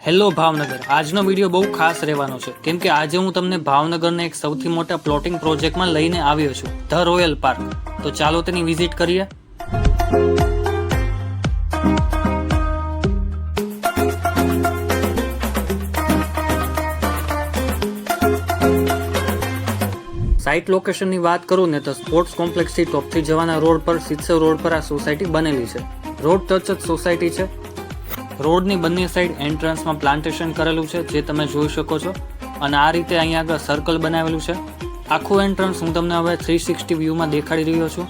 Hello Bhavnagar, આજનો video બહુ ખાસ રહેવાનો છે કેમ કે આજે હું તમને ભાવનગરના એક સૌથી મોટા પ્લોટિંગ પ્રોજેક્ટમાં લઈને આવ્યો છું, ધ રોયલ પાર્ક. તો ચાલો તેની વિઝિટ કરીએ. સાઇટ લોકેશનની વાત કરું ને તો સ્પોર્ટ્સ કોમ્પ્લેક્સથી ટોપથી જવાના રોડ પર સિત્સવ રોડ પર આ સોસાયટી બનેલી છે. રોડ ટચ જ સોસાયટી છે. રોડની બંને સાઈડ એન્ટ્રન્સમાં પ્લાન્ટેશન કરેલું છે જે તમે જોઈ શકો છો, અને આ રીતે અહીંયા આગળ સર્કલ બનાવેલું છે. આખું એન્ટ્રન્સ હું તમને હવે 360 વ્યૂમાં દેખાડી રહ્યો છું.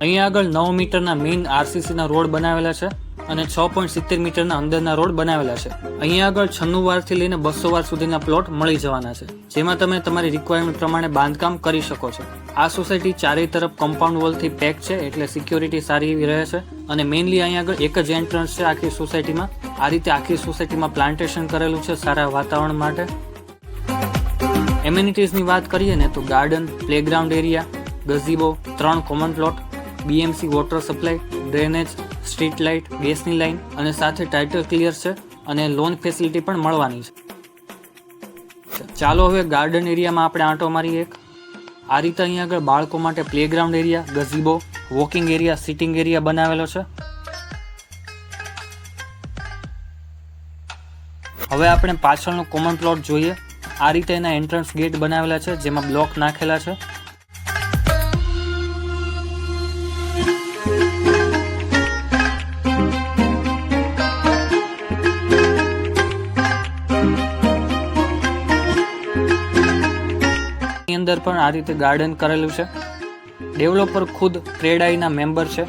અહીંયા આગળ 9 મીટરના મેઇન આરસીસીના રોડ બનાવેલા છે અને 6.70 મીટરના અંદરના રોડ બનાવેલા છે. અહીંયા આગળ 96 વારથી લઈને 200 વાર સુધીના પ્લોટ મળી જવાના છે, જેમાં તમે તમારી રિક્વાયરમેન્ટ પ્રમાણે બાંધકામ કરી શકો છો. આ સોસાયટી ચારે તરફ કમ્પાઉન્ડ વોલથી પેક છે, એટલે સિક્યોરિટી સારી એવી રહે છે. અને મેઇનલી અહીંયા આગળ એક જ એન્ટ્રન્સ છે આખી સોસાયટીમાં. આ રીતે આખી સોસાયટીમાં પ્લાન્ટેશન કરેલું છે સારા વાતાવરણ માટે. એમ્યુનિટીઝની વાત કરીએ ને તો garden, playground area, gazebo, 3 common plot, BMC water supply, drainage, street light, ગેસની લાઇન અને સાથે ટાઇટલ ક્લિયર છે અને લોન ફેસિલિટી પણ મળવાની છે. ચાલો હવે ગાર્ડન એરિયામાં આપણે આંટો મારીએ. આ રીતે અહીંયા આગળ બાળકો માટે playground area, gazebo, walking area, sitting area બનાવેલો છે. હવે આપણે પાછળનો કોમન પ્લોટ જોઈએ. આ રીતે એના એન્ટ્રન્સ ગેટ બનાવેલા છે જેમાં બ્લોક નાખેલા છે. અંદર પણ આ રીતે ગાર્ડન કરેલું છે. ડેવલપર ખુદ ટ્રેડાઈના મેમ્બર છે.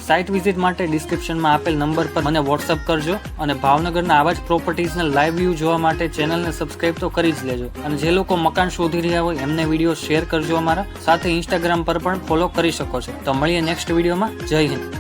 સાઇટ વિઝિટ માટે ડિસ્ક્રિપ્શનમાં આપેલ નંબર પર મને વોટ્સઅપ કરજો, અને ભાવનગરના આવા જ પ્રોપર્ટીઝના લાઈવ વ્યૂ જોવા માટે ચેનલને સબસ્ક્રાઇબ તો કરી જ લેજો. અને જે લોકો મકાન શોધી રહ્યા હોય એમને વિડીયો શેર કરજો. અમારા સાથે ઇન્સ્ટાગ્રામ પર પણ ફોલો કરી શકો છો. તો મળીએ નેક્સ્ટ વિડીયોમાં. જય હિન્દ.